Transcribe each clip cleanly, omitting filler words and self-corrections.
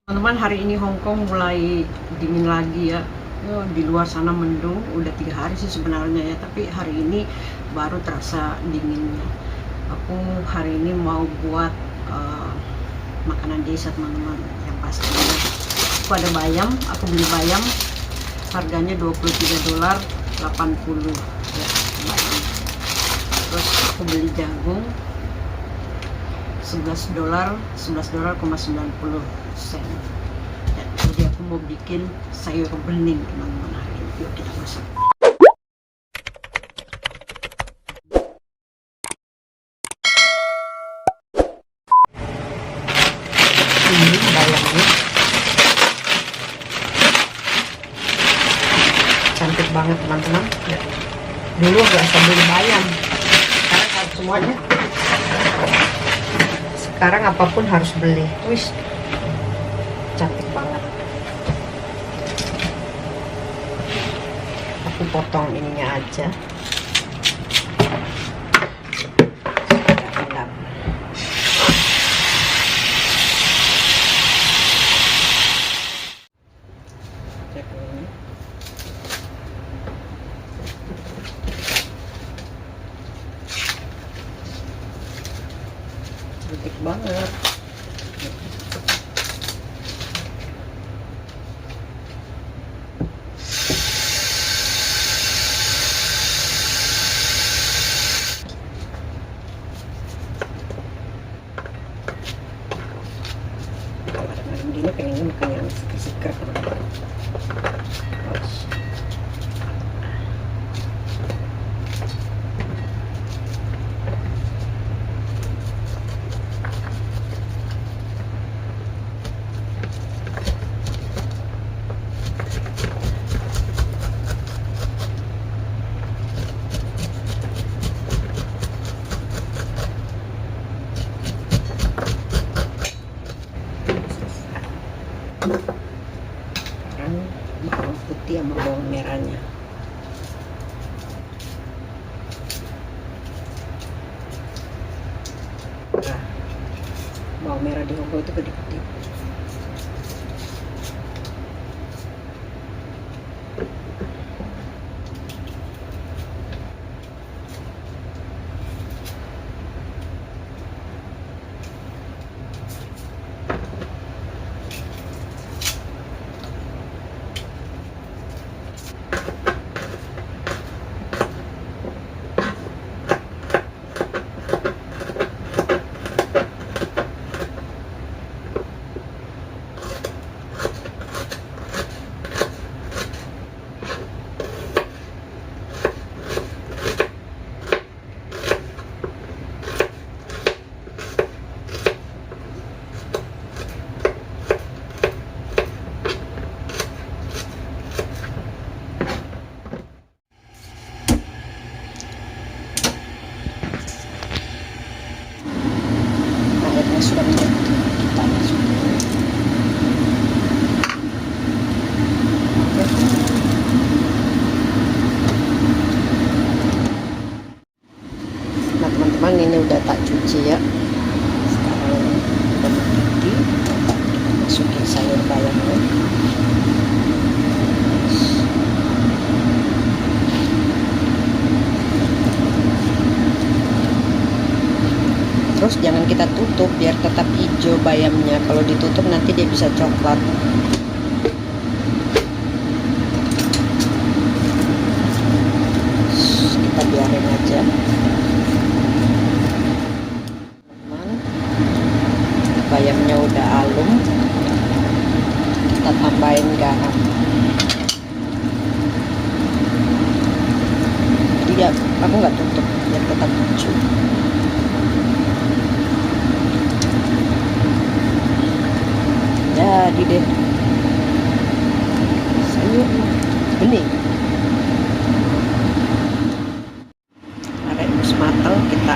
Teman-teman, hari ini Hong Kong mulai dingin lagi ya. Di luar sana mendung, udah 3 hari sih sebenarnya ya, tapi hari ini baru terasa dinginnya. Aku hari ini mau buat makanan desa teman-teman, yang pastinya aku ada bayam, aku beli bayam, harganya $23, 80 ya bayam. Terus aku beli jagung $11, $11.90. Ya, jadi aku mau bikin sayur bening teman-teman hari ini. Yuk kita masak. Ini bayamnya cantik banget teman-teman ya. Dulu gak usah beli bayam, sekarang semuanya, sekarang apapun harus beli. Wis, cantik banget. Aku potong ininya aja. Rendam. Cek ini. Cantik banget. Malam gini pengennya makan yang seger-seger. Sekarang bawang putih sama bawang merahnya. Nah, bawang merah di Hongkong itu gede-gede. Airnya sudah mendidih, kita masukkan. Nah teman-teman, ini udah tak cuci ya. Sekarang udah mendidih, masukin sayur bayamnya. Terus jangan kita tutup biar tetap hijau bayamnya. Kalau ditutup nanti dia bisa coklat. Kita biarin aja. Bayamnya udah alum, kita tambahin garam. Jadi ya, aku nggak tutup biar tetap hijau. Jadi deh sayur bening. Rebus matang, kita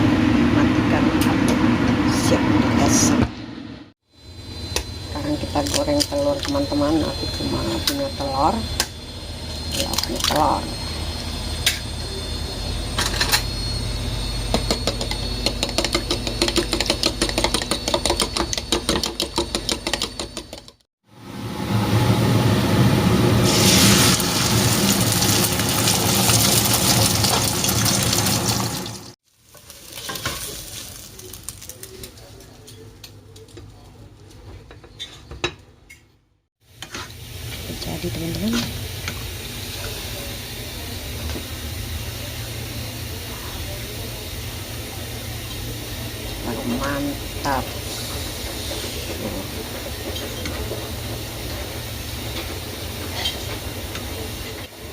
matikan api, siap dimasak. Sekarang kita goreng telur teman-teman. Aku cuma punya telur ya, punya telur. jadi teman-teman. Mantap.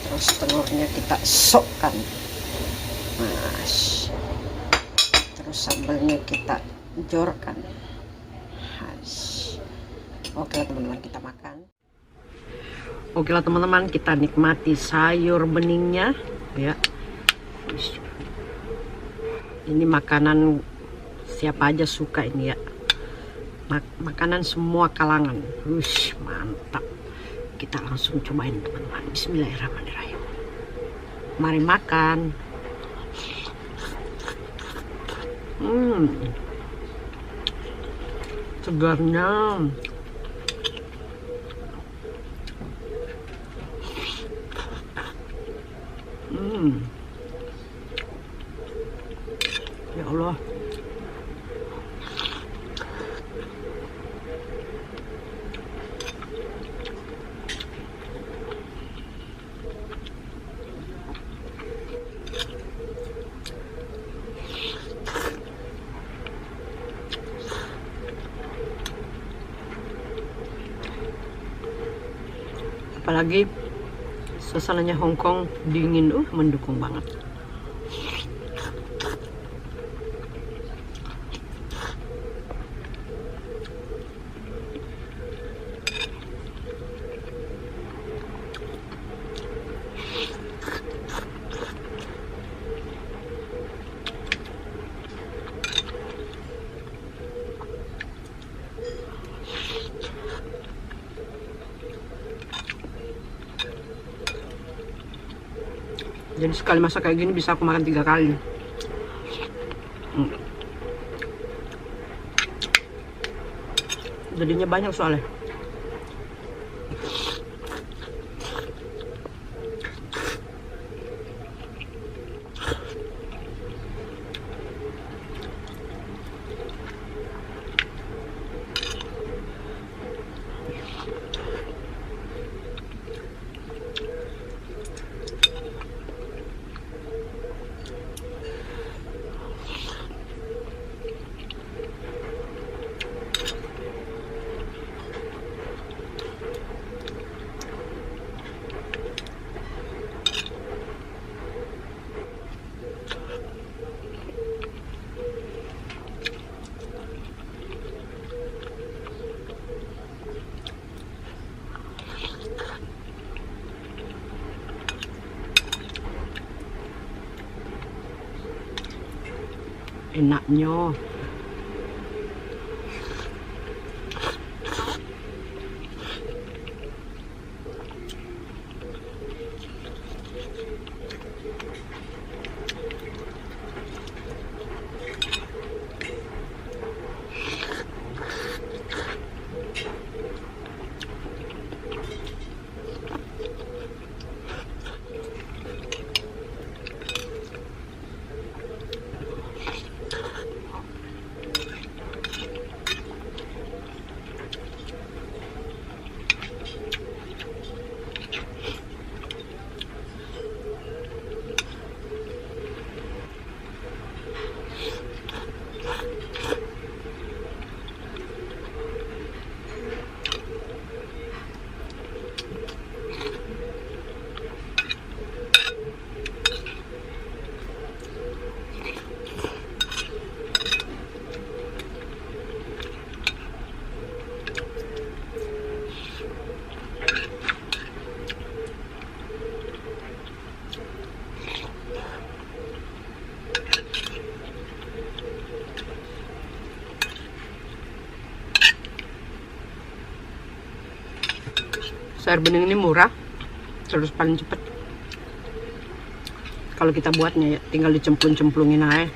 Terus telurnya kita sokkan, terus sambalnya kita jorkan. Oke lah teman-teman, kita makan. Oke lah teman-teman, kita nikmati sayur beningnya ya. Ini makanan siapa aja suka ini ya, makanan semua kalangan. Mantap. Kita langsung cobain teman-teman. Bismillahirrahmanirrahim. Mari makan. Segarnya. Ya Allah. Apalagi suasananya Hongkong dingin, mendukung banget. Jadi sekali masak kayak gini bisa aku makan 3 kali. Jadinya banyak soalnya. Enaknya. Sayur bening ini murah, terus paling cepet. Kalau kita buatnya ya, tinggal dicemplung-cemplungin aja.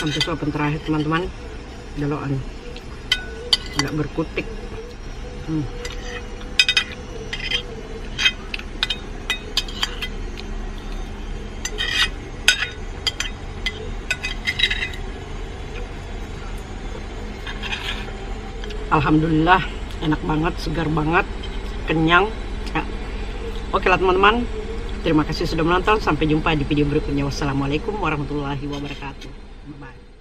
sampai suapan terakhir teman-teman. Jaloan nggak berkutik. Alhamdulillah enak banget, segar banget, kenyang ya. Oke lah teman-teman, terima kasih sudah menonton. Sampai jumpa di video berikutnya. Wassalamualaikum warahmatullahi wabarakatuh. Bye.